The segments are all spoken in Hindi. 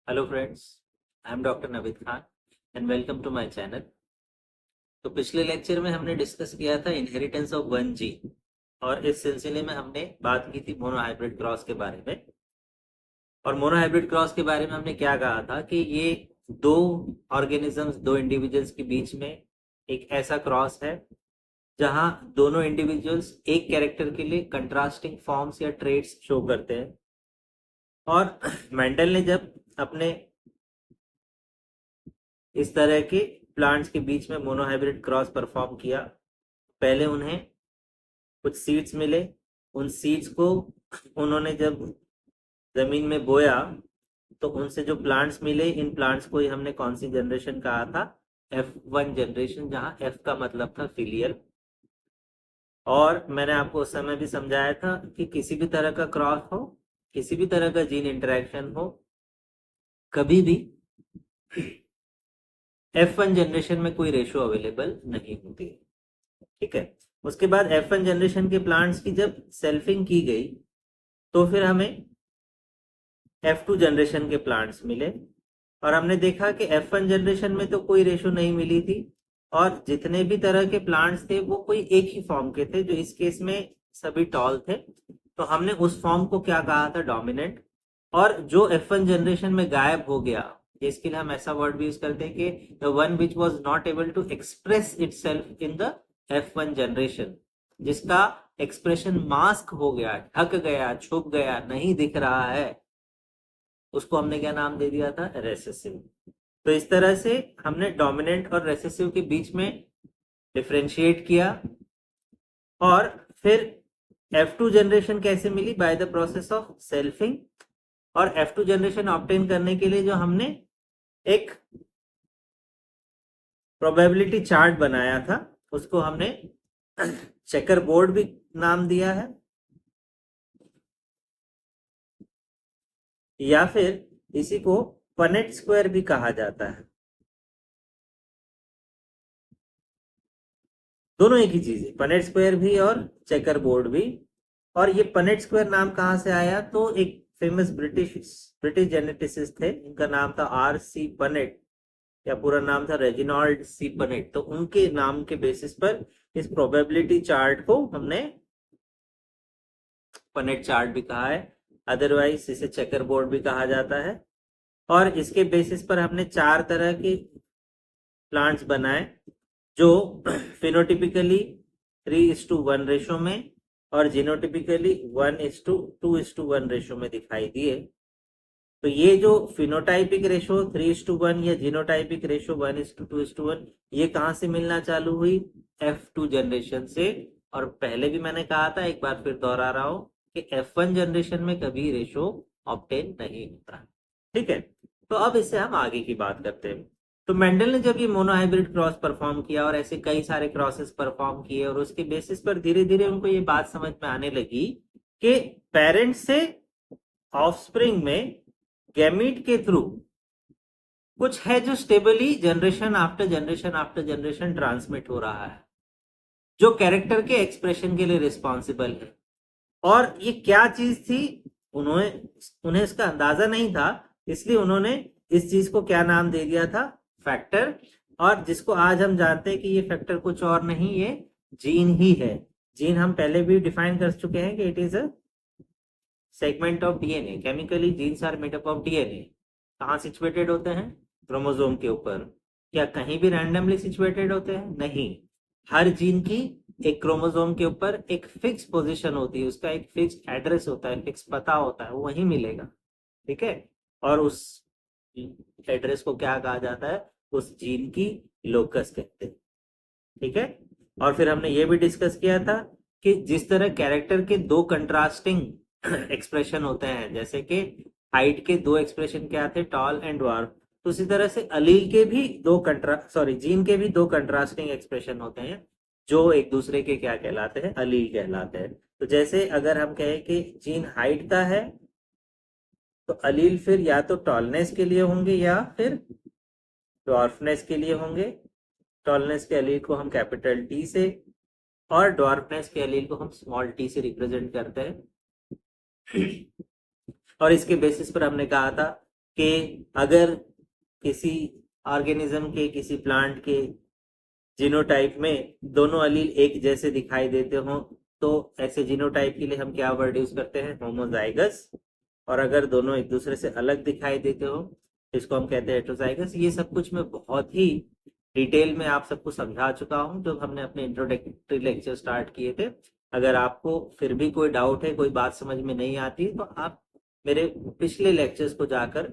Hello friends, I am doctor Naveed Khan and welcome to my channel. तो पिछले लेक्चर में हमने डिस्कस किया था इनहेरिटेंस ऑफ वन जीन और इस सिलसिले में हमने बात की थी मोनोहाइब्रिड क्रॉस के बारे में। और मोनोहाइब्रिड क्रॉस के बारे में हमने क्या कहा था कि ये दो ऑर्गेनिजम्स, दो इंडिविजुअल्स के बीच में एक ऐसा क्रॉस है जहां दोनों इंडिविजुअल्स एक कैरेक्टर के लिए कंट्रास्टिंग फॉर्म्स या ट्रेट्स शो करते हैं। और मेंडल ने जब अपने इस तरह के प्लांट्स के बीच में मोनोहाइब्रिड क्रॉस परफॉर्म किया, पहले उन्हें कुछ सीड्स मिले। उन सीड्स को उन्होंने जब जमीन में बोया तो उनसे जो प्लांट्स मिले, इन प्लांट्स को ही हमने कौन सी जनरेशन कहा था? F1 जनरेशन, जहां F का मतलब था फिलियल। और मैंने आपको उस समय भी समझाया था कि किसी भी तरह का क्रॉस हो, किसी भी तरह का जीन इंटरेक्शन हो, कभी भी F1 जनरेशन में कोई रेशो अवेलेबल नहीं होती। ठीक है। उसके बाद F1 जनरेशन के प्लांट्स की जब सेल्फिंग की गई तो फिर हमें F2 जनरेशन के प्लांट्स मिले और हमने देखा कि F1 जनरेशन में तो कोई रेशो नहीं मिली थी और जितने भी तरह के प्लांट्स थे वो कोई एक ही फॉर्म के थे, जो इस केस में सभी टॉल थे। तो हमने उस फॉर्म को क्या कहा था? डोमिनेंट। और जो F1 जनरेशन में गायब हो गया, इसके लिए हम ऐसा वर्ड भी यूज करते हैं कि the one which was not able to express itself in the F1 generation, जिसका एक्सप्रेशन मास्क हो गया, ढक गया, छुप गया, नहीं दिख रहा है, उसको हमने क्या नाम दे दिया था? रेसेसिव। तो इस तरह से हमने डोमिनेंट और रेसेसिव के बीच में डिफरेंशिएट किया। और फिर F2 जनरेशन कैसे मिली? By the process of selfing. और F2 जनरेशन ऑब्टेन करने के लिए जो हमने एक प्रोबेबिलिटी चार्ट बनाया था, उसको हमने चेकर बोर्ड भी नाम दिया है, या फिर इसी को पनेट स्क्वायर भी कहा जाता है। दोनों एक ही चीज है, पनेट स्क्वायर भी और चेकर बोर्ड भी। और ये पनेट स्क्वायर नाम कहां से आया? तो एक फेमस ब्रिटिश जेनेटिसिस्ट थे, इनका नाम था R.C. पनेट, या पूरा नाम था रेजिनॉल्ड सी पनेट। तो उनके नाम के बेसिस पर इस प्रोबेबिलिटी चार्ट को हमने पनेट चार्ट भी कहा है, अदरवाइज इसे चेकर बोर्ड भी कहा जाता है। और इसके बेसिस पर हमने चार तरह के प्लांट्स बनाए जो फिनोटिपिकली 3:1 रेशो में और जीनोटिपिकली 1:2:1 रेशो में दिखाई दिए। तो ये जो फिनोटाइपिक रेशो 3:1 या जीनोटाइपिक रेशो 1:2:1, ये कहां से मिलना चालू हुई? F2 जनरेशन से। और पहले भी मैंने कहा था, एक बार फिर दोहरा रहा हूं कि F1 जनरेशन में कभी रेशो ऑब्टेन नहीं होता। ठीक है। तो अब इससे हम आगे की बात करते हैं। तो मेंडल ने जब ये मोनोहाइब्रिड क्रॉस परफॉर्म किया और ऐसे कई सारे क्रॉसेस परफॉर्म किए, और उसके बेसिस पर धीरे धीरे उनको ये बात समझ में आने लगी कि पेरेंट्स से ऑफस्प्रिंग में गैमीट के थ्रू कुछ है जो stably generation after generation after generation transmit हो रहा है, जो कैरेक्टर के एक्सप्रेशन के लिए रिस्पॉन्सिबल है। और ये क्या चीज थी, उन्होंने उन्हें इसका अंदाजा नहीं था, इसलिए उन्होंने इस चीज को क्या नाम दे दिया था? फैक्टर। और जिसको आज हम जानते हैं कि ये फैक्टर कुछ और नहीं, ये जीन ही है। जीन हम पहले भी डिफाइन कर चुके हैं कि it is a segment of DNA. Chemically genes are made up of DNA. कहाँ सिचुएटेड होते हैं? क्रोमोसोम के ऊपर। क्या कहीं भी रैंडमली सिचुएटेड होते हैं? नहीं। हर जीन की एक क्रोमोसोम के ऊपर एक फिक्स पोजीशन होती है, उसका एक फिक्स एड्रेस होता है, फिक्स पता होता है, वो वहीं मिलेगा। ठीक है। और उस एड्रेस को क्या कहा जाता है? उस जीन की लोकस कहते हैं। ठीक है। और फिर हमने ये भी डिस्कस किया था कि जिस तरह कैरेक्टर के दो कंट्रास्टिंग एक्सप्रेशन होते हैं, जैसे कि हाइट के दो एक्सप्रेशन क्या थे? Tall and dwarf. तो उसी तरह से अलील के भी जीन के भी दो कंट्रास्टिंग एक्सप्रेशन होते हैं, जो एक दूसरे के क्या कहलाते हैं? अलील कहलाते हैं। तो जैसे अगर हम कहें कि जीन हाइट का है, तो अलील फिर या तो टॉलनेस के लिए होंगे या फिर ड्वार्फनेस के लिए होंगे। टॉलनेस के अलील को हम कैपिटल टी से और ड्वार्फनेस के अलील को हम स्मॉल टी से रिप्रेजेंट करते हैं। और इसके बेसिस पर हमने कहा था कि अगर किसी ऑर्गेनिज्म के, किसी प्लांट के जीनोटाइप में दोनों अलील एक जैसे दिखाई देते हो, तो ऐसे जीनोटाइप के लिए हम क्या वर्ड यूज करते हैं? होमोजाइगस। और अगर दोनों एक दूसरे से अलग दिखाई देते हो, इसको हम कहते हैं हेटेरोजाइगस। ये सब कुछ मैं बहुत ही डिटेल में आप सबको समझा चुका हूं जब हमने अपने इंट्रोडक्टरी लेक्चर स्टार्ट किए थे। अगर आपको फिर भी कोई डाउट है, कोई बात समझ में नहीं आती, तो आप मेरे पिछले लेक्चर्स को जाकर,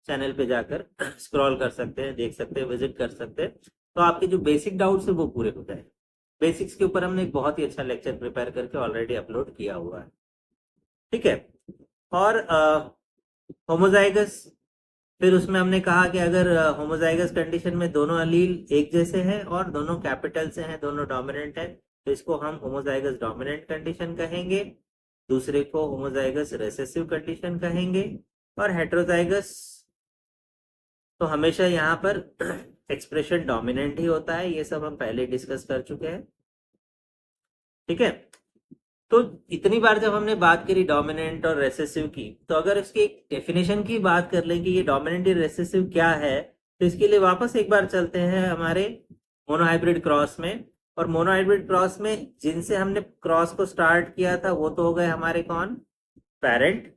चैनल पे जाकर स्क्रॉल कर सकते हैं, देख सकते हैं, विजिट कर सकते हैं, तो आपके जो बेसिक डाउट्स है वो पूरे हो जाए। बेसिक्स के ऊपर हमने एक बहुत ही अच्छा लेक्चर प्रिपेयर करके ऑलरेडी अपलोड किया हुआ है, ठीक है। और होमोजाइगस, फिर उसमें हमने कहा कि अगर होमोजाइगस कंडीशन में दोनों अलील एक जैसे हैं और दोनों कैपिटल से हैं, दोनों डोमिनेंट हैं, तो इसको हम होमोजाइगस डोमिनेंट कंडीशन कहेंगे। दूसरे को होमोजाइगस रिसेसिव कंडीशन कहेंगे। और हेटेरोजाइगस तो हमेशा यहाँ पर एक्सप्रेशन डोमिनेंट ही होता है, ये सब हम पहले डिस्कस कर चुके हैं, ठीक है। तो इतनी बार जब हमने बात करी डोमिनेंट और रेसेसिव की, तो अगर इसकी एक डेफिनेशन की बात कर लें कि ये डोमिनेंट या रेसेसिव क्या है, तो इसके लिए वापस एक बार चलते हैं हमारे मोनोहाइब्रिड क्रॉस में। और मोनोहाइब्रिड क्रॉस में जिनसे हमने क्रॉस को स्टार्ट किया था वो तो हो गए हमारे कौन? पेरेंट।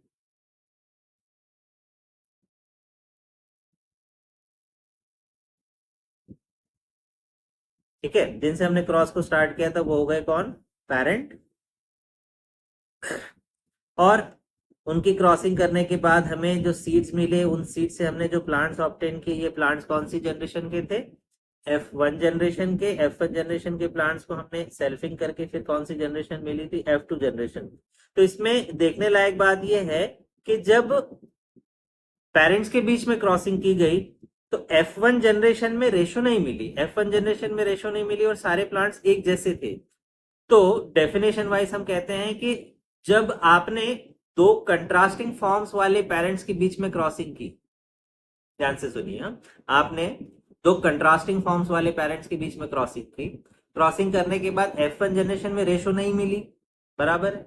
ठीक है, जिनसे हमने क्रॉस को स्टार्ट किया था वो हो गए कौन? पेरेंट। और उनकी क्रॉसिंग करने के बाद हमें जो सीड्स मिले, उन सीड से हमने जो प्लांट्स ऑब्टेन किए, ये प्लांट्स कौन सी जनरेशन के थे? F1 जनरेशन के। F1 जनरेशन के प्लांट्स को हमने सेल्फिंग करके फिर कौन सी जनरेशन मिली थी? F2 generation. तो इसमें देखने लायक बात यह है कि जब पेरेंट्स के बीच में क्रॉसिंग की गई तो F1 जनरेशन में रेशो नहीं मिली, F1 जनरेशन में रेशो नहीं मिली और सारे प्लांट्स एक जैसे थे। तो डेफिनेशन वाइज हम कहते हैं कि जब आपने दो कंट्रास्टिंग फॉर्म्स वाले पेरेंट्स के बीच में क्रॉसिंग की, ध्यान से सुनिए, आपने दो कंट्रास्टिंग फॉर्म्स वाले पेरेंट्स के बीच में क्रॉसिंग की, क्रॉसिंग करने के बाद F1 जनरेशन में रेशो नहीं मिली, बराबर है।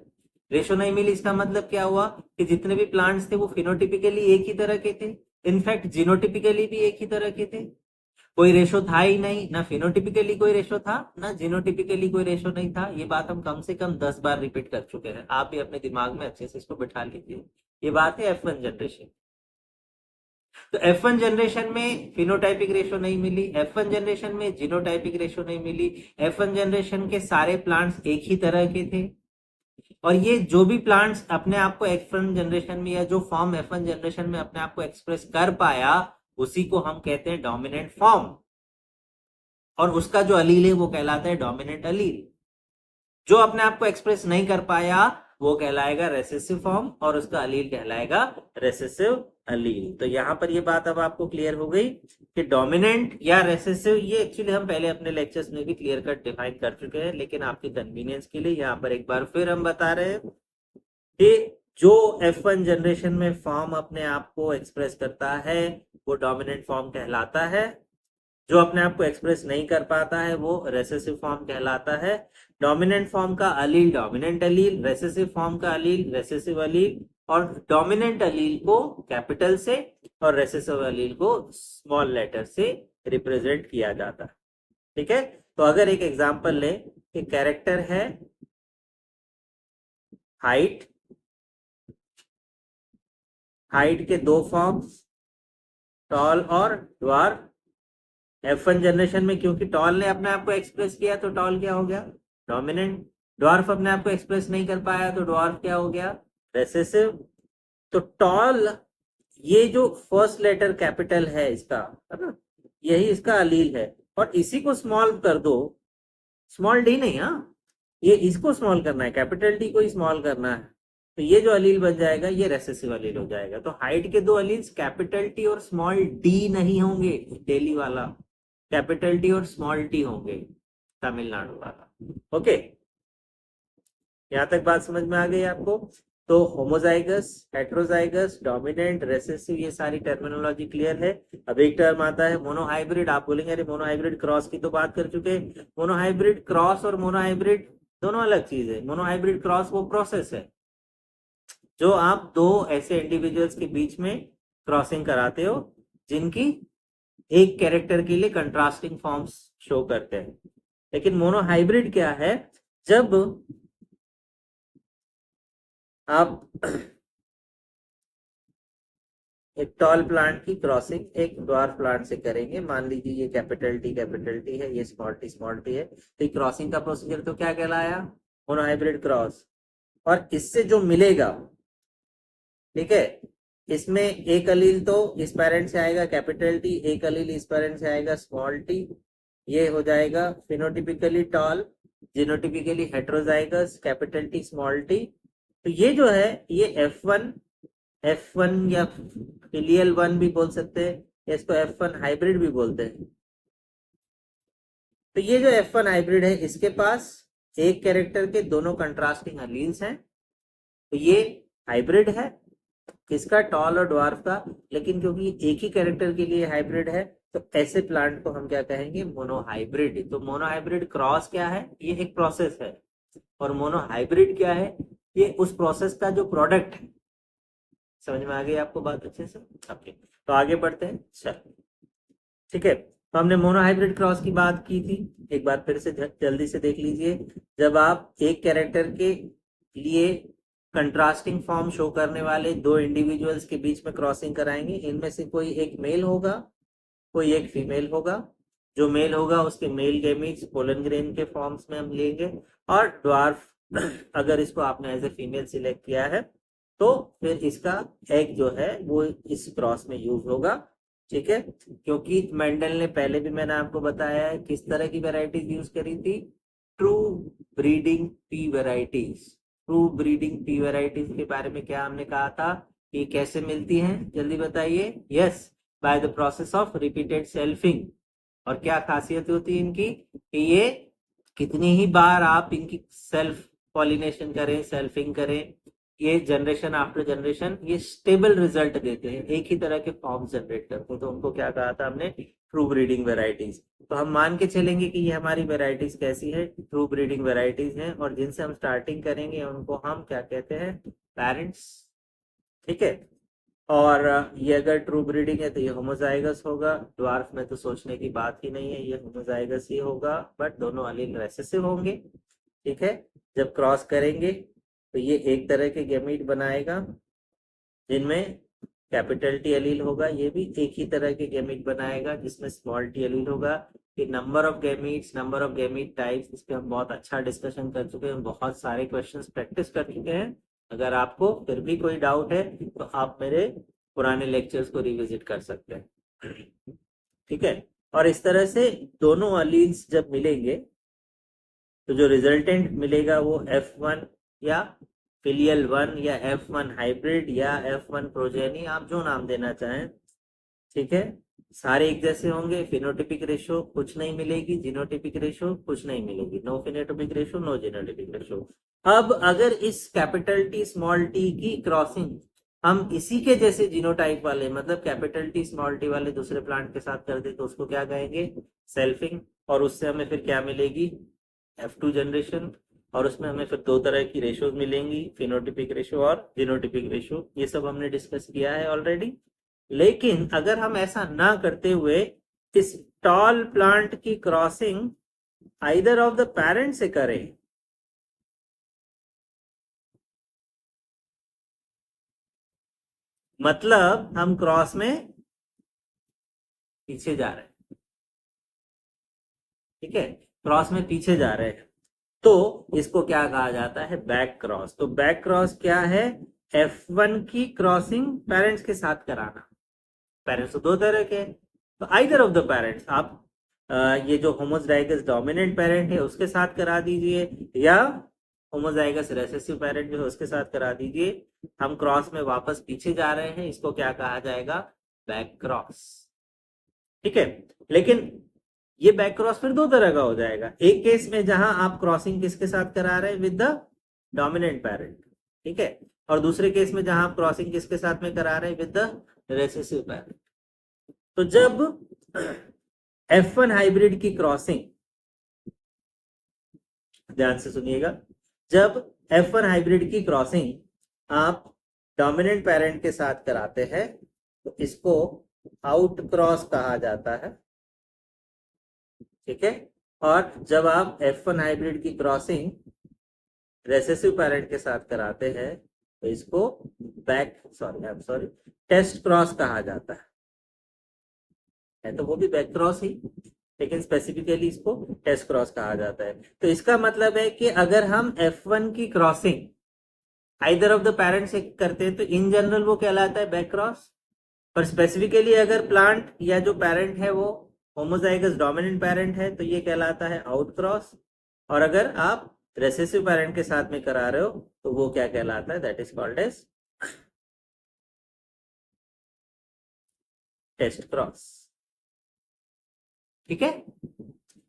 रेशो नहीं मिली, इसका मतलब क्या हुआ कि जितने भी प्लांट्स थे वो फिनोटिपिकली एक ही तरह के थे, इनफैक्ट जीनोटिपिकली भी एक ही तरह के थे। कोई रेशो था ही नहीं, ना फिनोटिपिकली कोई रेशो था, ना जीनोटिपिकली कोई रेशो नहीं था। ये बात हम कम से कम 10 बार रिपीट कर चुके हैं, आप भी अपने दिमाग में अच्छे से इसको बिठा लीजिए। ये बात है F1 जनरेशन। तो F1 जनरेशन में फिनोटाइपिक रेशो नहीं मिली, F1 जनरेशन में जीनोटाइपिक रेशो नहीं मिली, F1 जनरेशन के सारे प्लांट्स एक ही तरह के थे। और ये जो भी प्लांट्स अपने आप को F1 जनरेशन में, या जो फॉर्म F1 जनरेशन में अपने आप को एक्सप्रेस कर पाया, उसी को हम कहते हैं डोमिनेंट फॉर्म। और उसका जो अलील है वो कहलाता है डोमिनेंट अलील। जो अपने आप को एक्सप्रेस नहीं कर पाया वो कहलाएगा रेसेसिव फॉर्म, और उसका अलील कहलाएगा रेसेसिव अलील। तो यहां पर ये बात अब आपको क्लियर हो गई कि डोमिनेंट या रेसेसिव, ये एक्चुअली हम पहले अपने लेक्चर्स में भी क्लियर कट डिफाइन कर चुके हैं, लेकिन आपके कन्वीनियंस के लिए यहाँ पर एक बार फिर हम बता रहे हैं कि जो F1 जनरेशन में फॉर्म अपने आप को एक्सप्रेस करता है वो डोमिनेंट फॉर्म कहलाता है, जो अपने आप को एक्सप्रेस नहीं कर पाता है वो रेसेसिव फॉर्म कहलाता है। डोमिनेंट फॉर्म का अलील डोमिनेंट अलील, रेसेसिव फॉर्म का अलील रेसेसिव अलील, और डोमिनेंट अलील को कैपिटल से और रेसेसिव अलील को स्मॉल लेटर से रिप्रेजेंट किया जाता है, ठीक है। तो अगर एक एग्जांपल ले कि कैरेक्टर है हाइट, हाइट के दो फॉर्म्स, टॉल और ड्वार्फ। F1 जनरेशन में क्योंकि टॉल ने अपने आप को एक्सप्रेस किया तो टॉल क्या हो गया? डोमिनेंट। ड्वार्फ अपने आप को एक्सप्रेस नहीं कर पाया तो ड्वार्फ क्या हो गया? रेसेसिव। तो टॉल, ये जो फर्स्ट लेटर कैपिटल है इसका, है ना, यही इसका अलील है, और इसी को स्मॉल कर दो, स्मॉल डी नहीं, हाँ, ये इसको स्मॉल करना है, कैपिटल डी को ही स्मॉल करना है, तो ये जो अलील बन जाएगा ये रेसेसिव अलील हो जाएगा। तो हाइट के दो अलील्स कैपिटल टी और स्मॉल डी नहीं होंगे, डेली वाला कैपिटल टी और स्मॉल टी होंगे, तमिलनाडु वाला। ओके, यहां तक बात समझ में आ गई आपको? तो होमोजाइगस, हेटेरोजाइगस, डोमिनेंट, रेसेसिव, ये सारी टर्मिनोलॉजी क्लियर है। अब एक टर्म आता है मोनोहाइब्रिड। आप बोलेंगे अरे मोनोहाइब्रिड क्रॉस की तो बात कर चुके हैं। मोनोहाइब्रिड क्रॉस और मोनोहाइब्रिड दोनों अलग चीज है। मोनोहाइब्रिड क्रॉस वो प्रोसेस है जो आप दो ऐसे इंडिविजुअल्स के बीच में क्रॉसिंग कराते हो जिनकी एक कैरेक्टर के लिए कंट्रास्टिंग फॉर्म्स शो करते हैं। लेकिन मोनोहाइब्रिड क्या है, जब आप एक टॉल प्लांट की क्रॉसिंग एक ड्वार्फ प्लांट से करेंगे, मान लीजिए ये कैपिटल टी है, ये स्मॉल टी है, तो क्रॉसिंग का प्रोसीजर तो क्या कहलाया, मोनोहाइब्रिड क्रॉस। और इससे जो मिलेगा, ठीक है, इसमें एक अलील तो इस पेरेंट से आएगा कैपिटल टी, एक अलील इस पेरेंट से आएगा स्मॉल टी, ये हो जाएगा phenotypically tall, genotypically heterozygous capital T small T. तो ये जो है ये F1 या फिलियल 1 भी बोल सकते हैं, या इसको F1 हाइब्रिड भी बोलते हैं। तो ये जो F1 हाइब्रिड है इसके पास एक कैरेक्टर के दोनों कंट्रास्टिंग अलील्स हैं, तो ये हाइब्रिड है किसका, टॉल और ड्वार्फ का। लेकिन क्योंकि एक ही कैरेक्टर के लिए हाइब्रिड है, तो ऐसे प्लांट को हम क्या कहेंगे, मोनोहाइब्रिड। तो मोनोहाइब्रिड क्रॉस क्या है, ये एक प्रोसेस है, और मोनोहाइब्रिड क्या है, ये उस प्रोसेस का जो प्रोडक्ट है। समझ में आ गई आपको बात अच्छे से? ओके, तो आगे बढ़ते हैं। चलो ठीक है, तो हमने मोनोहाइब्रिड क्रॉस की बात की थी, एक बार फिर से जल्दी से देख लीजिए। जब आप एक कैरेक्टर के लिए कंट्रास्टिंग फॉर्म शो करने वाले दो इंडिविजुअल्स के बीच में क्रॉसिंग कराएंगे, इनमें से कोई एक मेल होगा, कोई एक फीमेल होगा। जो मेल होगा उसके मेल गैमीट्स पोलन ग्रेन के फॉर्म्स में हम लेंगे, और ड्वार्फ अगर इसको आपने एज ए फीमेल सिलेक्ट किया है तो फिर इसका एग जो है वो इस क्रॉस में यूज होगा। ठीक है, क्योंकि मेंडल ने पहले भी मैंने आपको बताया है किस तरह की वेराइटीज यूज करी थी, true breeding P varieties. True breeding P varieties के बारे में क्या हमने कहा था कि कैसे मिलती हैं, जल्दी बताइए। Yes, bye the process of repeated selfing. और क्या खासियत होती है इनकी कि ये कितनी ही बार आप इनकी सेल्फ पॉलिनेशन करें, सेल्फिंग करें, ये जनरेशन आफ्टर जनरेशन ये स्टेबल रिजल्ट देते हैं, एक ही तरह के फॉर्म जनरेट करते हैं। तो उनको क्या कहा था हमने, ट्रू ब्रीडिंग वेराइटीज। तो हम मान के चलेंगे कि ये हमारी वेराइटीज कैसी है, ट्रू ब्रीडिंग वेराइटीज हैं, और जिनसे हम स्टार्टिंग करेंगे उनको हम क्या कहते हैं, पेरेंट्स। ठीक है, और ये अगर ट्रू ब्रीडिंग है तो ये होमोजाइगस होगा। ड्वार्फ में तो सोचने की बात ही नहीं है, ये होमोजाइगस ही होगा, बट दोनों अलील रेसेसिव होंगे। ठीक है, जब क्रॉस करेंगे तो ये एक तरह के गैमीट बनाएगा जिनमें कैपिटल टी अलील होगा, ये भी एक ही तरह के गैमीट बनाएगा जिसमें स्मॉल टी अलील होगा। कि number of gametes, number of gamete types, इस पे हम बहुत अच्छा डिस्कशन कर चुके हैं, बहुत सारे क्वेश्चंस प्रैक्टिस कर चुके हैं। अगर आपको फिर भी कोई डाउट है तो आप मेरे पुराने लेक्चर्स को रिविजिट कर सकते हैं। ठीक है, और इस तरह से दोनों अलील्स जब मिलेंगे तो जो रिजल्टेंट मिलेगा वो F1 या फिलियल 1 या F1 हाइब्रिड या F1 प्रोजेनी, आप जो नाम देना चाहें। ठीक है, सारे एक जैसे होंगे, फिनोटिपिक रेशो कुछ नहीं मिलेगी, जीनोटिपिक रेशो कुछ नहीं मिलेगी, no phenotypic ratio, no genotypic ratio. अब अगर इस कैपिटल टी स्मॉल टी की क्रॉसिंग हम इसी के जैसे जीनोटाइप वाले, मतलब कैपिटल टी स्मॉल टी वाले दूसरे प्लांट के साथ कर दे तो उसको क्या कहेंगे, सेल्फिंग। और उससे हमें फिर क्या मिलेगी, F2 जनरेशन। और उसमें हमें फिर दो तरह की रेशोज मिलेंगी, फिनोटिपिक रेशो और जीनोटिपिक रेशो। ये सब हमने डिस्कस किया है ऑलरेडी। लेकिन अगर हम ऐसा ना करते हुए इस टॉल प्लांट की crossing either of the parent से करें, मतलब हम क्रॉस में पीछे जा रहे हैं। ठीक है, क्रॉस में पीछे जा रहे हैं तो इसको क्या कहा जाता है, बैक क्रॉस। तो बैक क्रॉस क्या है, F1 की क्रॉसिंग पेरेंट्स के साथ कराना। पेरेंट्स तो दो तरह के, तो आइदर ऑफ द पेरेंट्स आप ये जो होमोजाइगस डोमिनेंट पेरेंट है उसके साथ करा दीजिए, या होमोजाइगस रेसेसिव पेरेंट जो है उसके साथ करा दीजिए। हम क्रॉस में वापस पीछे जा रहे हैं, इसको क्या कहा जाएगा, बैक क्रॉस। ठीक है, लेकिन ये बैक क्रॉस फिर दो तरह का हो जाएगा। एक केस में जहां आप क्रॉसिंग किसके साथ करा रहे हैं, विद द डोमिनेंट पेरेंट। ठीक है, और दूसरे केस में जहां आप क्रॉसिंग किसके साथ में करा रहे हैं, विद द रेसेसिव पेरेंट। तो जब F1 हाइब्रिड की क्रॉसिंग, ध्यान से सुनिएगा, जब F1 हाइब्रिड की क्रॉसिंग आप डोमिनेंट पेरेंट के साथ कराते हैं तो इसको आउट क्रॉस कहा जाता है, ठीक है। और जब आप F1 हाइब्रिड की क्रॉसिंग रेसेसिव पेरेंट के साथ कराते हैं तो इसको टेस्ट क्रॉस कहा जाता है तो वो भी बैक क्रॉस ही, लेकिन स्पेसिफिकली इसको टेस्ट क्रॉस कहा जाता है। तो इसका मतलब है कि अगर हम F1 की crossing either of the parent से करते हैं तो इन जनरल वो कहलाता है बैक क्रॉस, पर स्पेसिफिकली अगर प्लांट या जो पेरेंट है वो होमोजाइगस डोमिनेंट पेरेंट है तो ये कहलाता है आउट क्रॉस, और अगर आप रेसेसिव पेरेंट के साथ में करा रहे हो तो वो क्या कहलाता है, that is called as test cross, ठीक है।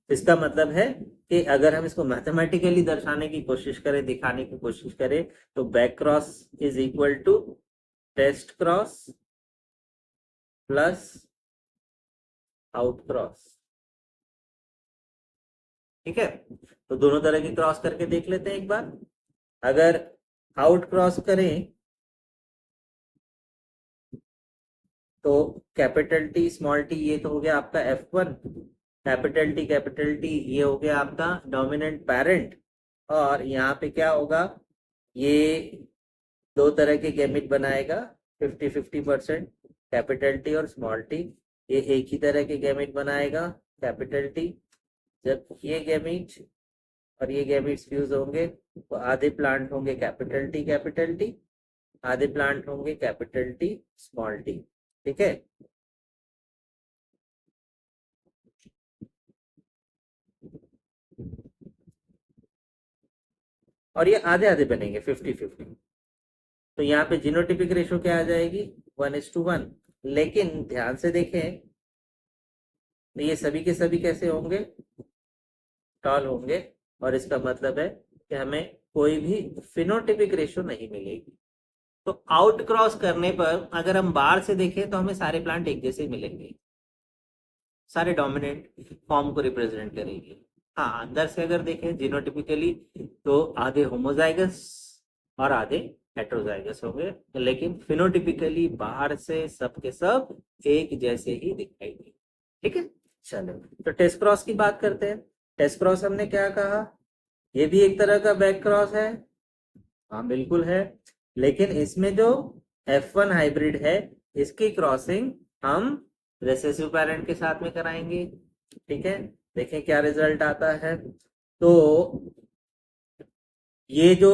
इसका मतलब है कि अगर हम इसको मैथमेटिकली दर्शाने की कोशिश करें, दिखाने की कोशिश करें, तो back cross is equal to test cross plus out cross, ठीक है। तो दोनों तरह की क्रॉस करके देख लेते हैं एक बार। अगर आउट क्रॉस करें तो कैपिटल टी स्मॉल टी ये तो हो गया आपका F1, कैपिटल टी ये हो गया आपका डोमिनेंट पेरेंट, और यहाँ पे क्या होगा, ये दो तरह के गैमेट बनाएगा 50-50%, कैपिटल टी और स्मॉल टी। ये एक ही तरह के गैमेट बनाएगा कैपिटल टी। जब ये गैमेट और ये गैमेट्स फ्यूज होंगे तो आधे प्लांट होंगे कैपिटल टी, आधे प्लांट होंगे कैपिटल टी स्मॉल टी, ठीक है। और ये आधे आधे बनेंगे 50-50। तो यहाँ पे जीनोटिपिक रेशो क्या आ जाएगी, 1:1। लेकिन ध्यान से देखें तो ये सभी के सभी कैसे होंगे, टॉल होंगे, और इसका मतलब है कि हमें कोई भी फिनोटिपिक रेशो नहीं मिलेगी। तो आउट क्रॉस करने पर अगर हम बाहर से देखें तो हमें सारे प्लांट एक जैसे मिलेंगे, सारे डोमिनेंट फॉर्म को रिप्रेजेंट करेंगे। हाँ, अंदर से अगर देखें जीनोटिपिकली तो आधे होमोजाइगस और आधे हेट्रोजाइगस होंगे, लेकिन फिनोटिपिकली बाहर से सब के सब एक जैसे ही दिखाई देंगे, ठीक है। चलो, तो टेस्ट क्रॉस की बात करते हैं। टेस्ट क्रॉस हमने क्या कहा, ये भी एक तरह का बैक क्रॉस है, हाँ बिल्कुल है, लेकिन इसमें जो F1 हाइब्रिड है इसकी क्रॉसिंग हम रेसेसिव पेरेंट के साथ में कराएंगे, ठीक है। देखें क्या रिजल्ट आता है। तो ये जो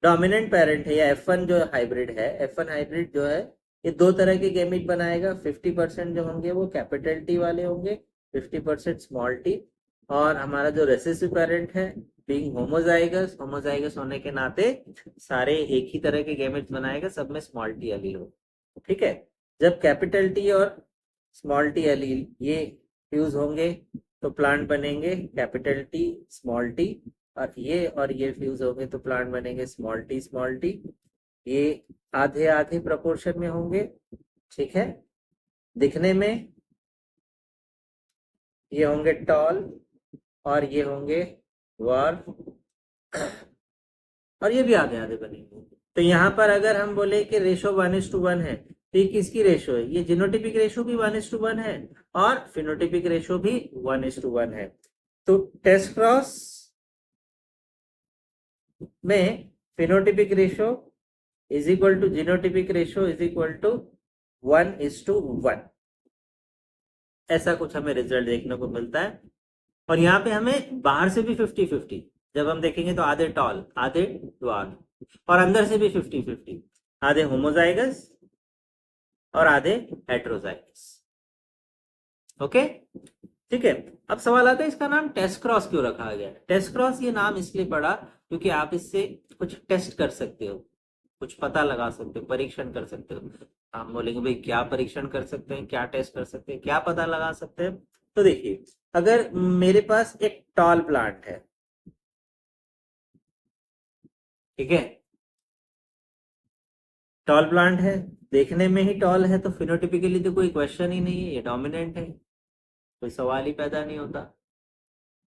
डोमिनेंट पेरेंट है या F1 जो हाइब्रिड है, F1 हाइब्रिड जो है ये दो तरह के गैमेट बनाएगा, 50% जो होंगे वो कैपिटल टी वाले होंगे, 50% स्मॉल टी, और हमारा जो रेसेसिव पेरेंट है बीइंग होमोजाइगस होने के नाते सारे एक ही तरह के गैमेट्स बनाएगा, सब में स्मॉल टी एलील हो, ठीक है। जब कैपिटल टी और स्मॉल टी एलील ये फ्यूज होंगे तो प्लांट बनेंगे कैपिटल टी स्मॉल टी, और ये फ्यूज होंगे तो प्लांट बनेंगे स्मॉल टी। ये आधे आधे प्रोपोर्शन में होंगे, ठीक है। दिखने में ये होंगे टॉल और ये होंगे वार्फ, और ये भी आधे आधे बनेंगे। तो यहाँ पर अगर हम बोले कि रेशो 1:1 है तो ये किसकी रेशो है, ये जीनोटिपिक रेशो भी 1:1 है और फिनोटिपिक रेशो भी 1:1 है। तो टेस्ट क्रॉस में phenotypic ratio is equal to genotypic ratio is equal to 1:1, ऐसा कुछ हमें रिजल्ट देखने को मिलता है। और यहाँ पे हमें बाहर से भी 50-50, जब हम देखेंगे तो आधे टॉल आधे ड्वार्फ, और अंदर से भी 50-50, आधे होमोजाइगस और आधे हेट्रोजाइगस, ओके, ठीक है। अब सवाल आता है इसका नाम टेस्ट क्रॉस क्यों रखा गया। टेस्ट क्रॉस ये नाम इसलिए पड़ा क्योंकि आप इससे कुछ टेस्ट कर सकते हो, कुछ पता लगा सकते हो, परीक्षण कर सकते हो। आप बोलेंगे भाई क्या परीक्षण कर सकते हैं, क्या टेस्ट कर सकते हैं, क्या पता लगा सकते हैं। तो देखिए, अगर मेरे पास एक टॉल प्लांट है, ठीक है, टॉल प्लांट है, देखने में ही टॉल है, तो फिनोटिपिकली तो कोई क्वेश्चन ही नहीं है, ये डोमिनेंट है, कोई सवाल ही पैदा नहीं होता।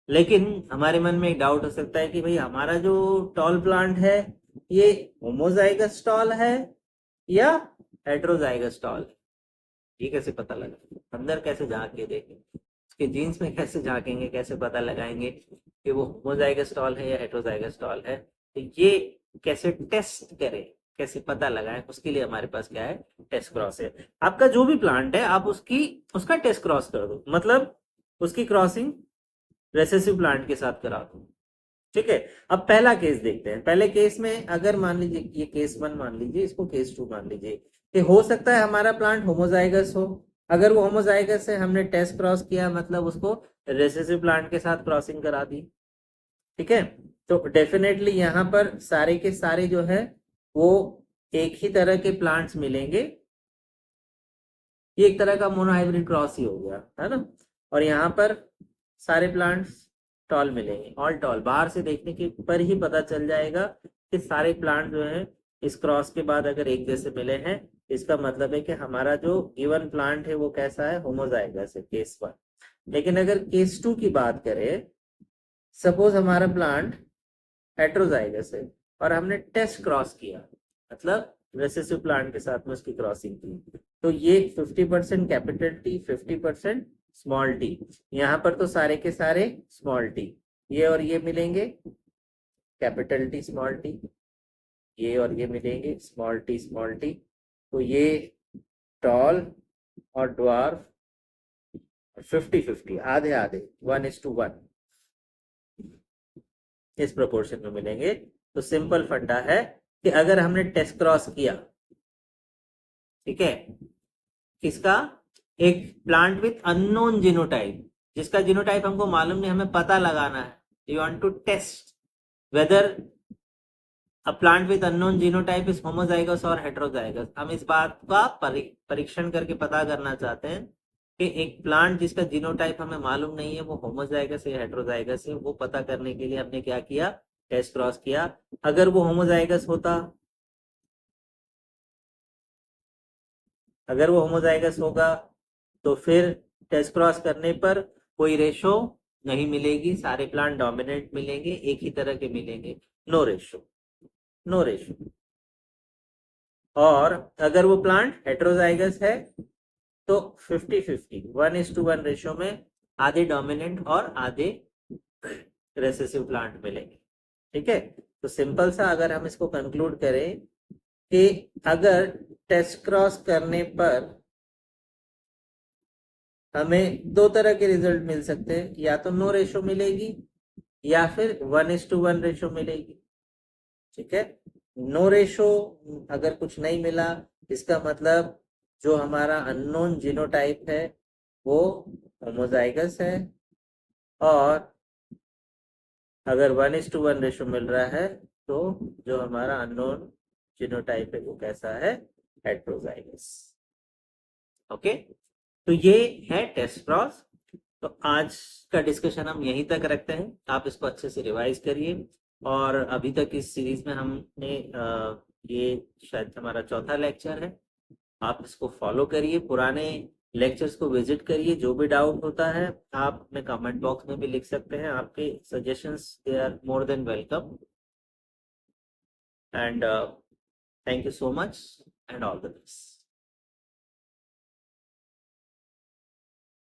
लेकिन हमारे मन में एक डाउट हो सकता है कि भाई हमारा जो टॉल प्लांट है ये होमोजाइगस टॉल है या हेटेरोजाइगस टॉल है। ये कैसे पता लगा? अंदर कैसे झांक के देखें, उसके जीन्स में कैसे झांकेंगे, कैसे पता लगाएंगे कि वो होमोजाइगस टॉल है या हेटेरोजाइगस टॉल है? तो ये कैसे टेस्ट करें, कैसे पता लगाएं, उसके लिए हमारे पास क्या है, टेस्ट क्रॉस है। आपका जो भी प्लांट है आप उसका टेस्ट क्रॉस कर दो, मतलब उसकी क्रॉसिंग रेसेसिव प्लांट के साथ करा दो। ठीक है, अब पहला केस देखते हैं। पहले केस में अगर मान लीजिए ये केस 1 मान लीजिए, इसको केस 2 मान लीजिए कि हो सकता है हमारा प्लांट होमोजाइगस हो। अगर वो होमोजाइगस है, हमने टेस्ट क्रॉस किया, मतलब उसको रेसेसिव प्लांट के साथ क्रॉसिंग करा दी। ठीक है, तो डेफिनेटली यहाँ पर सारे के सारे जो है वो एक ही तरह के प्लांट्स मिलेंगे। ये एक तरह का मोनोहाइब्रिड क्रॉस ही हो गया है ना। और यहाँ पर सारे प्लांट्स टॉल मिलेंगे, ऑल टॉल। बाहर से देखने के पर ही पता चल जाएगा कि सारे प्लांट जो है इस क्रॉस के बाद अगर एक जैसे मिले हैं, इसका मतलब है कि हमारा जो गिवन प्लांट है वो कैसा है, होमोजाइगस है, केस 1। लेकिन अगर केस 2 की बात करें, सपोज हमारा प्लांट हेटेरोजाइगस है और हमने टेस्ट क्रॉस किया, मतलब रेसेसिव प्लांट के साथ में उसकी क्रॉसिंग की, तो ये 50% कैपिटल टी, 50% स्मॉल टी। यहाँ पर तो सारे के सारे स्मॉल टी, ये और ये मिलेंगे कैपिटल टी स्मॉल टी, ये और ये मिलेंगे स्मॉल टी स्मॉल टी। तो ये टॉल और ड्वार्फ 50-50, आधे आधे, 1:1 इस प्रोपोर्शन में मिलेंगे। तो सिंपल फंडा है कि अगर हमने टेस्ट क्रॉस किया, ठीक है, किसका, एक प्लांट विथ अननोन जीनोटाइप, जिसका जीनोटाइप हमको मालूम नहीं, हमें पता लगाना है, you want to test whether a plant with unknown genotype is homozygous और हेटेरोजाइगस। हम इस बात का परीक्षण करके पता करना चाहते हैं कि एक प्लांट जिसका जीनोटाइप हमें मालूम नहीं है वो होमोजाइगस है हेटेरोजाइगस है, वो पता करने के लिए हमने क्या किया, टेस्ट क्रॉस किया। अगर वो होमोजाइगस होता, अगर वो होमोजाइगस होगा तो फिर टेस्ट क्रॉस करने पर कोई रेशो नहीं मिलेगी, सारे प्लांट डोमिनेंट मिलेंगे, एक ही तरह के मिलेंगे, नो रेशो, नो रेशो। और अगर वो प्लांट हेटेरोजाइगस है तो 50-50, 1:1 रेशो में आधे डोमिनेंट और आधे रेसेसिव प्लांट मिलेंगे। ठीक है, तो सिंपल सा अगर हम इसको कंक्लूड करें कि अगर टेस्ट क्रॉस करने पर हमें दो तरह के रिजल्ट मिल सकते हैं, या तो नो रेशो मिलेगी या फिर 1:1 रेशो मिलेगी। ठीक है, नो रेशो अगर कुछ नहीं मिला, इसका मतलब जो हमारा अननोन जीनोटाइप है वो होमोजाइगस है, और अगर 1:1 रेशो मिल रहा है तो जो हमारा अननोन जीनोटाइप है वो कैसा है, हेटेरोजाइगस। ओके, तो ये है टेस्ट क्रॉस। तो आज का डिस्कशन हम यहीं तक रखते हैं, आप इसको अच्छे से रिवाइज करिए। और अभी तक इस सीरीज में हमने ये शायद हमारा चौथा लेक्चर है, आप इसको फॉलो करिए, पुराने लेक्चर्स को विजिट करिए। जो भी डाउट होता है आप अपने कमेंट बॉक्स में भी लिख सकते हैं, आपके suggestions they are more than welcome. And thank you so much and all the best.